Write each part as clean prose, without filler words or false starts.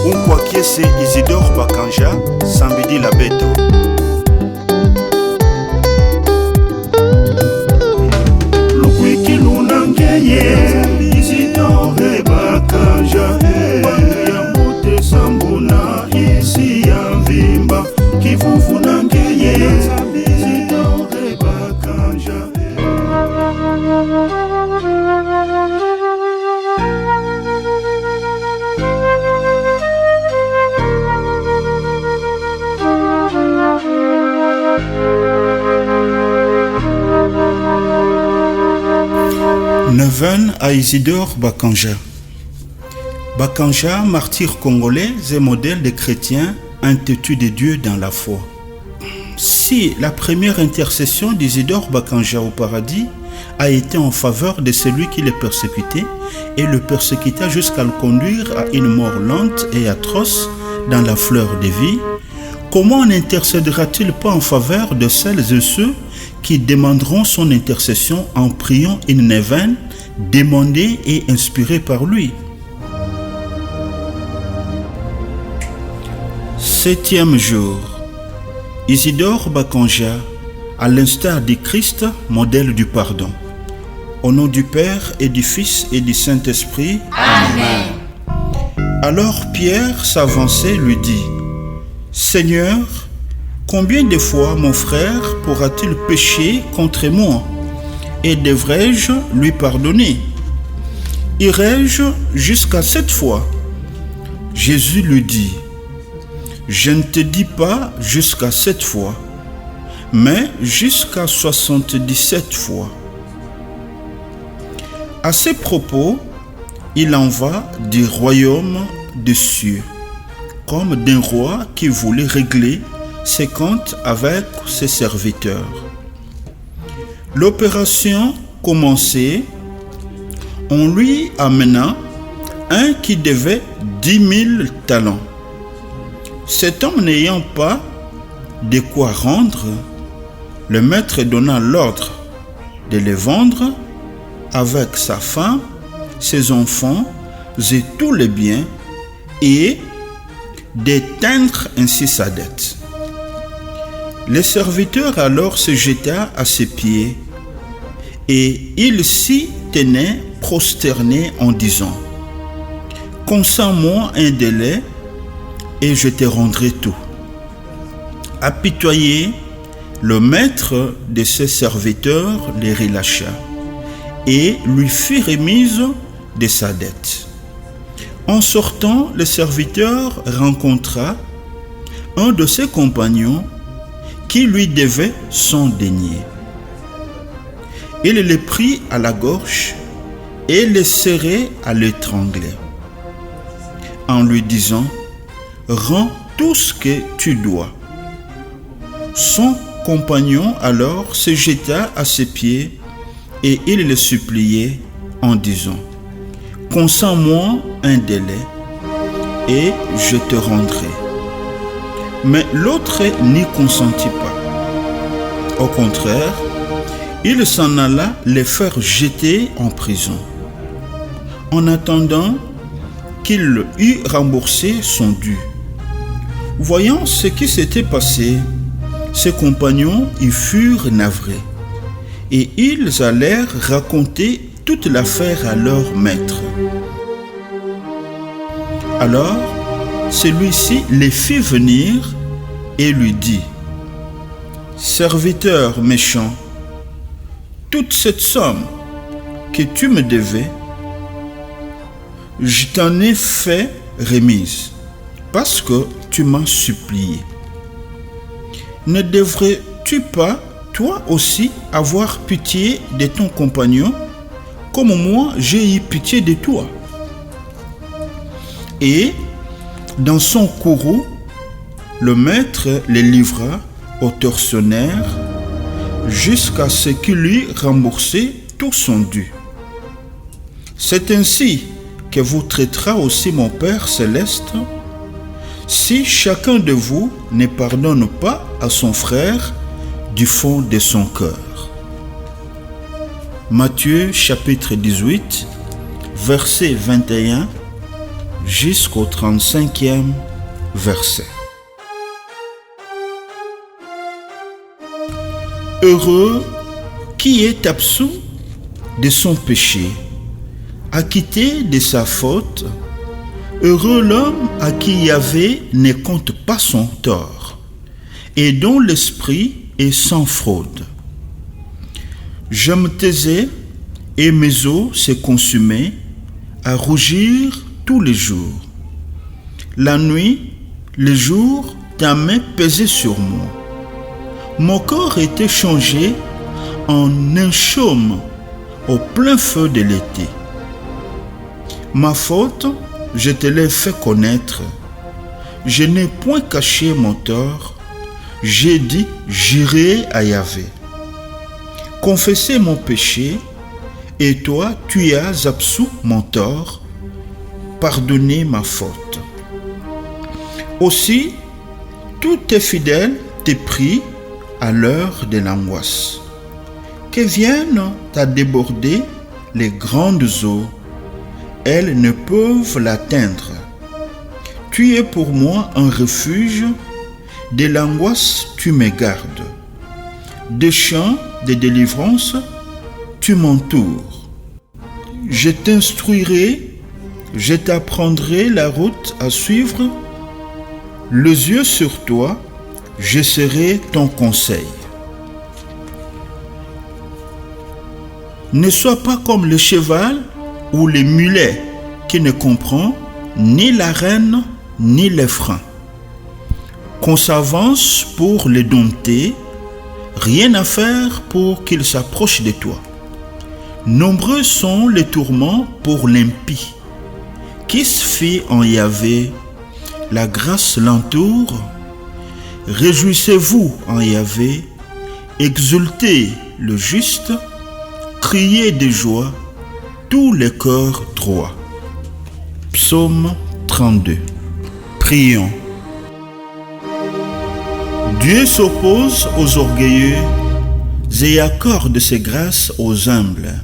Kiese Isidore Bakanja, Samedi la Beto. Lukwiki lunangeye Isidore Bakanja, ya mute sambuna isi ya vimba kifufu nangeye Isidore Bakanja. Neuvaine à Isidore Bakanja. Bakanja, martyr congolais et modèle de chrétiens entêtus de Dieu dans la foi. Si la première intercession d'Isidore Bakanja au paradis a été en faveur de celui qui le persécutait et le persécuta jusqu'à le conduire à une mort lente et atroce dans la fleur de vie, comment n'intercédera-t-il pas en faveur de celles et ceux qui demanderont son intercession en priant une neuvaine demandée et inspirée par lui? Septième jour, Isidore Bakanja, à l'instar du Christ, modèle du pardon. Au nom du Père et du Fils et du Saint-Esprit. Amen. Alors Pierre s'avançait lui dit: Seigneur, combien de fois mon frère pourra-t-il pécher contre moi et devrais-je lui pardonner? Irai-je jusqu'à 7 fois? Jésus lui dit: Je ne te dis pas jusqu'à 7 fois, mais jusqu'à 77 fois. À ces propos, il en va du royaume des cieux, comme d'un roi qui voulait régler ses comptes avec ses serviteurs. L'opération commencée, on lui amena un qui devait 10 000 talents. Cet homme n'ayant pas de quoi rendre, le maître donna l'ordre de les vendre avec sa femme, ses enfants et tous les biens et d'éteindre ainsi sa dette. Le serviteur alors se jeta à ses pieds et il s'y tenait prosterné en disant: Consens-moi un délai et je te rendrai tout. Apitoyé, le maître de ses serviteurs les relâcha et lui fit remise de sa dette. En sortant, le serviteur rencontra un de ses compagnons qui lui devait 100 deniers. Il le prit à la gorge et le serrait à l'étrangler, en lui disant: Rends tout ce que tu dois. Son compagnon alors se jeta à ses pieds et il le suppliait en disant: Consens-moi un délai et je te rendrai. Mais l'autre n'y consentit pas. Au contraire, il s'en alla les faire jeter en prison, en attendant qu'il eût remboursé son dû. Voyant ce qui s'était passé, ses compagnons y furent navrés, et ils allèrent raconter toute l'affaire à leur maître. Alors, celui-ci les fit venir et lui dit: Serviteur méchant, toute cette somme que tu me devais, je t'en ai fait remise, parce que tu m'as supplié. Ne devrais-tu pas, toi aussi, avoir pitié de ton compagnon, comme moi j'ai eu pitié de toi? Et, dans son courroux, le maître le livra au tortionnaire jusqu'à ce qu'il lui remboursé tout son dû. C'est ainsi que vous traitera aussi mon Père céleste, si chacun de vous ne pardonne pas à son frère du fond de son cœur. Matthieu chapitre 18, versets 21 jusqu'au 35e verset. Heureux qui est absous de son péché, acquitté de sa faute. Heureux l'homme à qui Yahvé ne compte pas son tort et dont l'esprit est sans fraude. Je me taisais et mes os se consumaient à rougir tous les jours. La nuit, le jour, ta main pesait sur moi. Mon corps était changé en un chaume au plein feu de l'été. Ma faute, je te l'ai fait connaître. Je n'ai point caché mon tort. J'ai dit, j'irai à Yahvé. Confessez mon péché, et toi, tu as absous mon tort. Pardonnez ma faute. Aussi, tous tes fidèles te prient à l'heure de l'angoisse. Que viennent à déborder les grandes eaux. Elles ne peuvent l'atteindre. Tu es pour moi un refuge. De l'angoisse, tu me gardes. Des chants de délivrance, tu m'entoures. Je t'instruirai, je t'apprendrai la route à suivre. Les yeux sur toi, je serai ton conseil. Ne sois pas comme le cheval ou le mulet qui ne comprend ni la rêne ni les freins. Qu'on s'avance pour le dompter, rien à faire pour qu'il s'approche de toi. Nombreux sont les tourments pour l'impie. Qui se fie en Yahvé, la grâce l'entoure. Réjouissez-vous en Yahvé, exultez le juste, criez de joie, tous les cœurs droits. Psaume 32. Prions. Dieu s'oppose aux orgueilleux et accorde ses grâces aux humbles.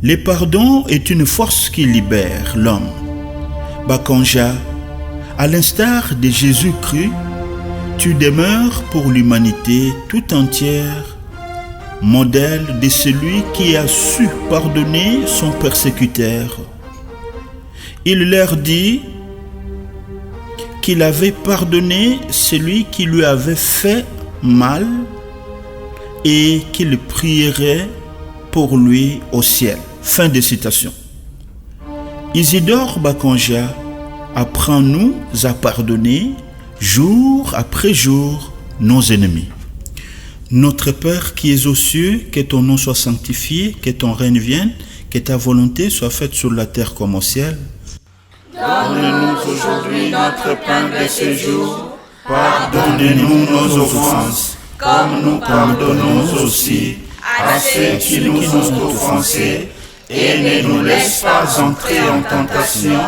Le pardon est une force qui libère l'homme. Bakanja, à l'instar de Jésus-Christ, tu demeures pour l'humanité tout entière, modèle de celui qui a su pardonner son persécuteur. Il leur dit qu'il avait pardonné celui qui lui avait fait mal et qu'il prierait pour lui au ciel. Fin de citation. Isidore Bakanja apprend-nous à pardonner jour après jour nos ennemis. Notre Père qui es aux cieux, que ton nom soit sanctifié, que ton règne vienne, que ta volonté soit faite sur la terre comme au ciel. Donne-nous aujourd'hui notre pain de ce jour. Pardonnez-nous nos offenses, comme nous pardonnons aussi à ceux qui nous ont offensés. Et ne nous laisse pas entrer en tentation,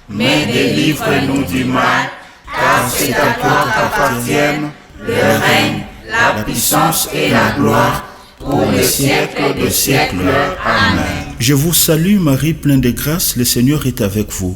mais délivre-nous du mal, car c'est à toi qu'appartiennent le règne, la puissance et la gloire pour les siècles de siècles. Amen. Je vous salue Marie, pleine de grâce, le Seigneur est avec vous.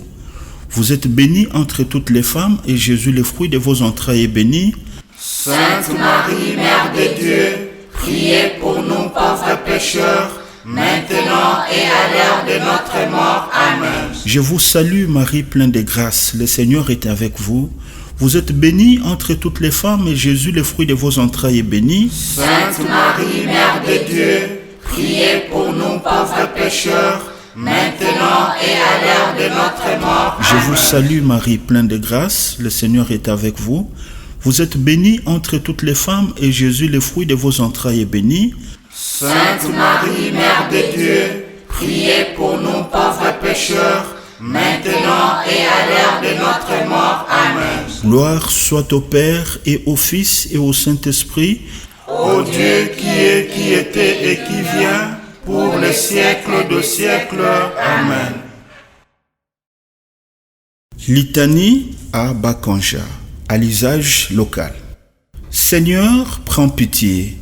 Vous êtes bénie entre toutes les femmes, et Jésus, le fruit de vos entrailles, est béni. Sainte Marie, Mère de Dieu, priez pour nous pauvres pécheurs, maintenant et à l'heure de notre mort. Amen. Je vous salue Marie, pleine de grâce, le Seigneur est avec vous. Vous êtes bénie entre toutes les femmes, et Jésus, le fruit de vos entrailles, est béni. Sainte Marie, Mère de Dieu, priez pour nous pauvres pécheurs, maintenant et à l'heure de notre mort. Je vous salue Marie, pleine de grâce, le Seigneur est avec vous. Vous êtes bénie entre toutes les femmes, et Jésus, le fruit de vos entrailles, est béni. Sainte Marie, Mère de Dieu, priez pour nous pauvres pécheurs, maintenant et à l'heure de notre mort. Amen. Gloire soit au Père et au Fils et au Saint-Esprit. Ô Dieu qui est, qui était et qui vient, pour les siècles de siècles. Amen. Litanie à Bakanja, à l'usage local. Seigneur, prends pitié.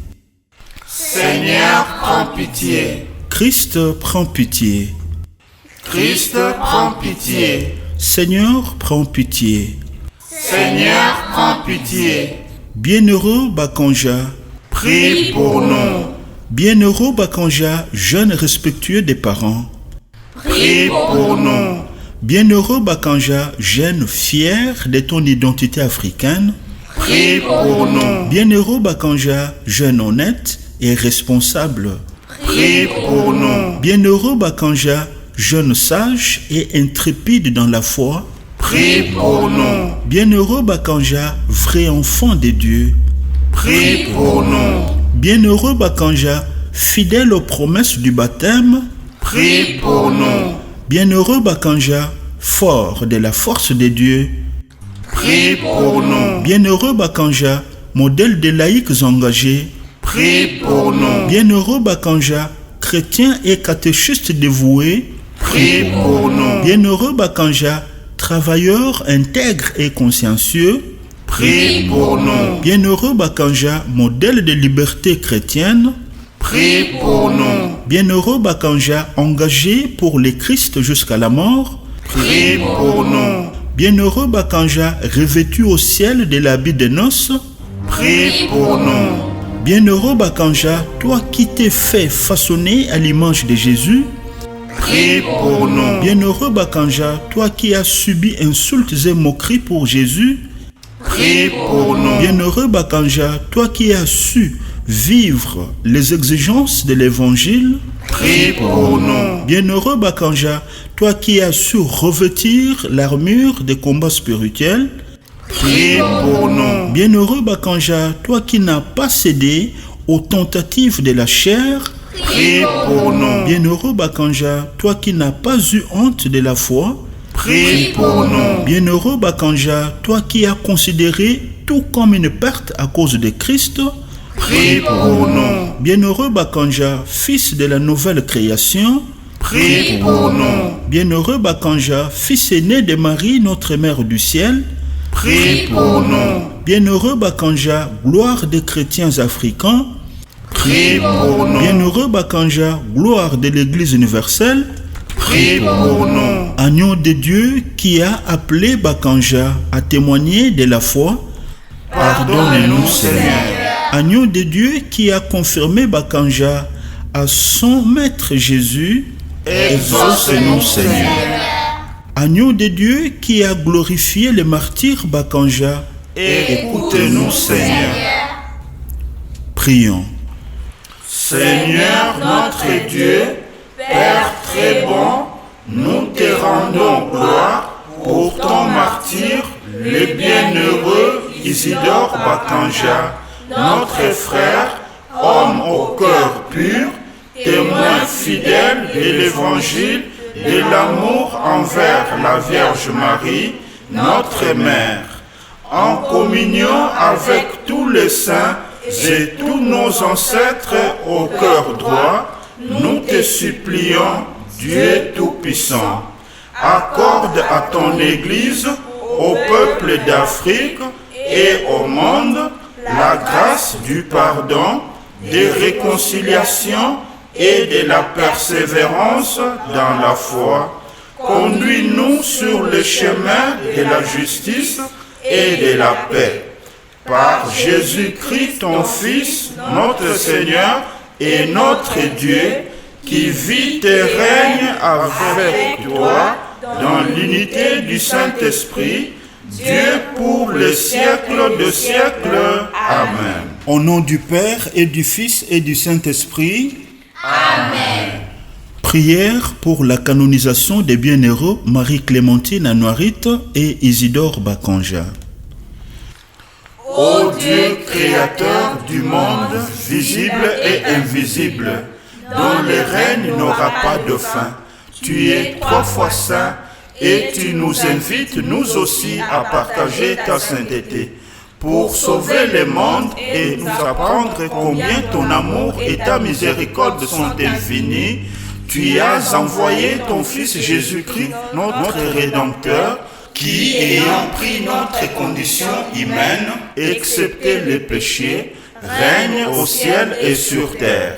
Seigneur, prends pitié. Christ, prends pitié. Christ, prends pitié. Seigneur, prends pitié. Seigneur, prends pitié. Bienheureux Bakanja, Prie pour nous. bienheureux Bakanja, jeune respectueux des parents. Prie pour nous. Bienheureux Bakanja, jeune fier de ton identité africaine. Prie pour nous. Bienheureux Bakanja, jeune honnête et responsable. Prie pour nous. Bienheureux Bakanja, jeune sage et intrépide dans la foi. Prie pour nous. Bienheureux Bakanja, vrai enfant de Dieu. Prie pour nous. Bienheureux Bakanja, fidèle aux promesses du baptême. Prie pour nous. Bienheureux Bakanja, fort de la force de Dieu. Prie pour nous. Bienheureux Bakanja, modèle des laïcs engagés. Prie pour nous. Bienheureux Bakanja, chrétien et catéchiste dévoué. Prie pour nous. Bienheureux Bakanja, travailleur intègre et consciencieux. Prie pour nous. Bienheureux Bakanja, modèle de liberté chrétienne. Prie pour nous. Bienheureux Bakanja, engagé pour le Christ jusqu'à la mort. Prie pour nous. Bienheureux Bakanja, revêtu au ciel de l'habit de noces. Prie pour nous. Bienheureux Bakanja, toi qui t'es fait façonner à l'image de Jésus. Prie pour nous. Bienheureux Bakanja, toi qui as subi insultes et moqueries pour Jésus. Prie pour nous. Bienheureux Bakanja, toi qui as su vivre les exigences de l'évangile. Prie pour nous. Bienheureux Bakanja, toi qui as su revêtir l'armure des combats spirituels. Prie pour nous. Bienheureux Bakanja, toi qui n'as pas cédé aux tentatives de la chair. Prie pour nous. Bienheureux Bakanja, toi qui n'as pas eu honte de la foi. Prie pour nous. Bienheureux Bakanja, toi qui as considéré tout comme une perte à cause de Christ. Prie pour nous. Bienheureux Bakanja, fils de la nouvelle création. Prie pour nous. Bienheureux Bakanja, fils aîné de Marie, notre mère du ciel. Prie pour nous. Bienheureux Bakanja, gloire des chrétiens africains. Prie pour nous. Bienheureux Bakanja, gloire de l'Église universelle. Prie pour nous. Agneau de Dieu qui a appelé Bakanja à témoigner de la foi. Pardonne-nous, Seigneur. Agneau de Dieu qui a confirmé Bakanja à son maître Jésus. Exauce-nous, Seigneur. Agneau de Dieu qui a glorifié les martyrs Bakanja. Écoute-nous, Seigneur. Prions. Seigneur notre Dieu, Père très bon, nous te rendons gloire pour ton martyr, le bienheureux Isidore Bakanja, notre frère, homme au cœur pur, témoin fidèle de l'évangile, de l'amour envers la Vierge Marie, notre mère. En communion avec tous les saints et tous nos ancêtres au cœur droit, nous te supplions, Dieu Tout-Puissant, accorde à ton Église, au peuple d'Afrique et au monde, la grâce du pardon, des réconciliations et de la persévérance dans la foi. Conduis-nous sur le chemin de la justice et de la paix. Par Jésus-Christ, ton Fils, notre Seigneur et notre Dieu, qui vit et règne avec toi dans l'unité du Saint-Esprit, Dieu pour les siècles de siècles. Amen. Au nom du Père et du Fils et du Saint-Esprit. Amen. Prière pour la canonisation des bienheureux Marie-Clémentine Anouarite et Isidore Bakanja. Ô Dieu créateur du monde, visible et invisible, dont le règne n'aura pas de fin, tu es 3 fois saint et tu nous invites nous aussi à partager ta sainteté pour sauver le monde et nous apprendre combien ton amour et ta miséricorde sont infinis. Tu as envoyé ton Fils Jésus-Christ, notre Rédempteur, qui, ayant pris notre condition humaine, excepté les péchés, règne au ciel et sur terre.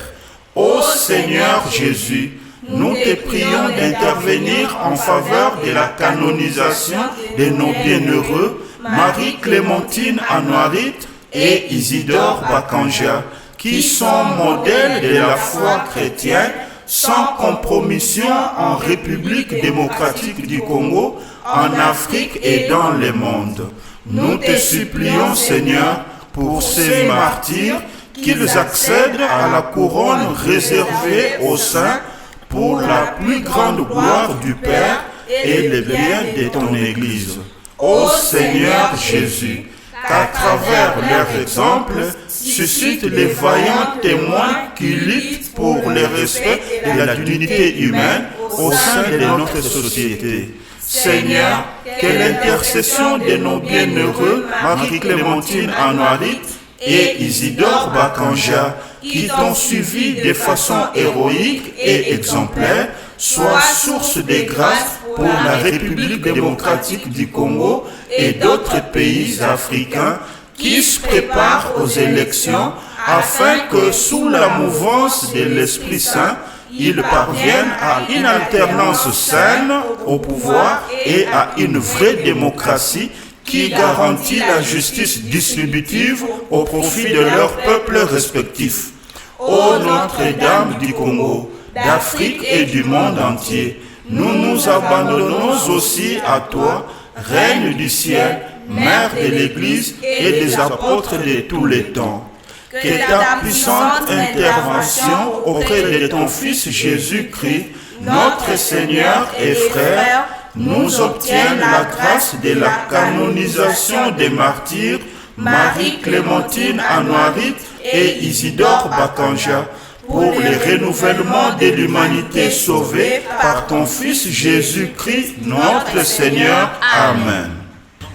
Ô Seigneur Jésus, nous te prions d'intervenir en faveur de la canonisation de nos bienheureux Marie-Clémentine Anouarit et Isidore Bakanja, qui sont modèles de la foi chrétienne sans compromission en République démocratique du Congo, en Afrique et dans le monde. Nous te supplions, Seigneur, pour ces martyrs, qu'ils accèdent à la couronne réservée aux saints pour la plus grande gloire du Père et le bien de ton Église. Ô Seigneur Jésus, qu'à travers leur exemple, suscite les vaillants témoins qui luttent pour le respect de la dignité humaine au sein de notre société. Seigneur, que l'intercession de nos bienheureux Marie-Clémentine Anouarit et Isidore Bakanja, qui t'ont suivi de façon héroïque et exemplaire, soit source de grâce pour la République démocratique du Congo et d'autres pays africains qui se préparent aux élections afin que, sous la mouvance de l'Esprit Saint, ils parviennent à une alternance saine au pouvoir et à une vraie démocratie qui garantit la justice distributive au profit de leurs peuples respectifs. Ô Notre-Dame du Congo, d'Afrique et du monde entier, nous nous abandonnons aussi à toi, Reine du ciel, Mère de l'Église et des apôtres de tous les temps. Que ta puissante intervention auprès de ton Fils Jésus-Christ, notre Seigneur et Frère, nous obtienne la grâce de la canonisation des martyrs Marie-Clémentine Anouarit et Isidore Bakanja, pour le renouvellement de l'humanité sauvée par ton Fils Jésus-Christ, notre Seigneur. Amen.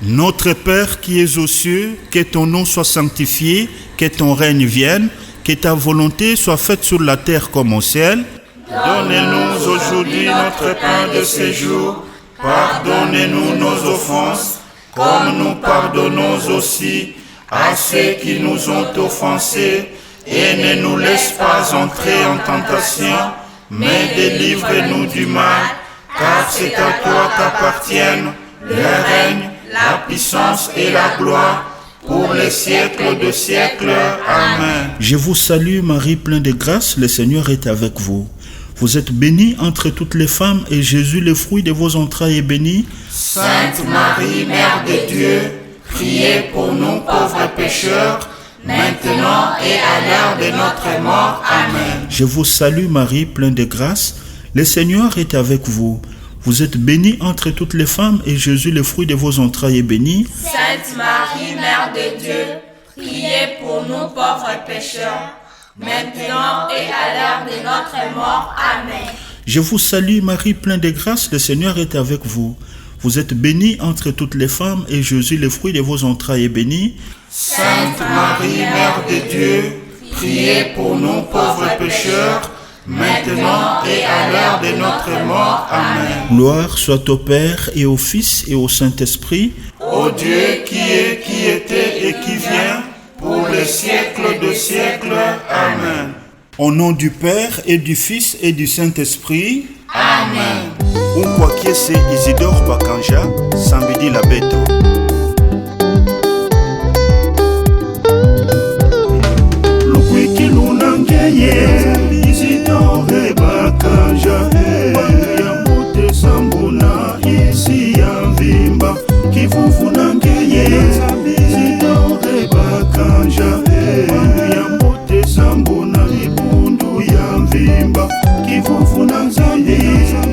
Notre Père qui es aux cieux, que ton nom soit sanctifié, que ton règne vienne, que ta volonté soit faite sur la terre comme au ciel. Donne-nous aujourd'hui notre pain de ce jour. Pardonnez-nous nos offenses, comme nous pardonnons aussi à ceux qui nous ont offensés. Et ne nous laisse pas entrer en tentation, mais délivre-nous du mal, car c'est à toi qu'appartiennent le règne, la puissance et la gloire, pour les siècles de siècles. Amen. Je vous salue Marie, pleine de grâce, le Seigneur est avec vous. Vous êtes bénie entre toutes les femmes, et Jésus, le fruit de vos entrailles, est béni. Sainte Marie, Mère de Dieu, priez pour nous pauvres pécheurs, maintenant et à l'heure de notre mort. Amen. Je vous salue Marie, pleine de grâce, le Seigneur est avec vous. Vous êtes bénie entre toutes les femmes, et Jésus, le fruit de vos entrailles, est béni. Sainte Marie, Mère de Dieu, priez pour nous pauvres pécheurs, maintenant et à l'heure de notre mort. Amen. Je vous salue Marie, pleine de grâce, le Seigneur est avec vous. Vous êtes bénie entre toutes les femmes, et Jésus, le fruit de vos entrailles, est béni. Sainte Marie, Mère de Dieu, priez pour nous pauvres pécheurs, maintenant et à l'heure de notre mort. Amen. Gloire soit au Père et au Fils et au Saint-Esprit. Ô Dieu qui est, qui était et qui vient, pour les siècles de siècles. Amen. Au nom du Père et du Fils et du Saint-Esprit. Amen. Unkwakie c'est Isidore Bakanja, samedi la beto. Lukwiki lunangeye, Isidore Bakanja, Yambute Sambuna, isi ya Vimba, Kivuvu nangeye, Isidore Bakanja, Yambute Sambuna, Ibundu ya Vimba, Kivuvu nangeye.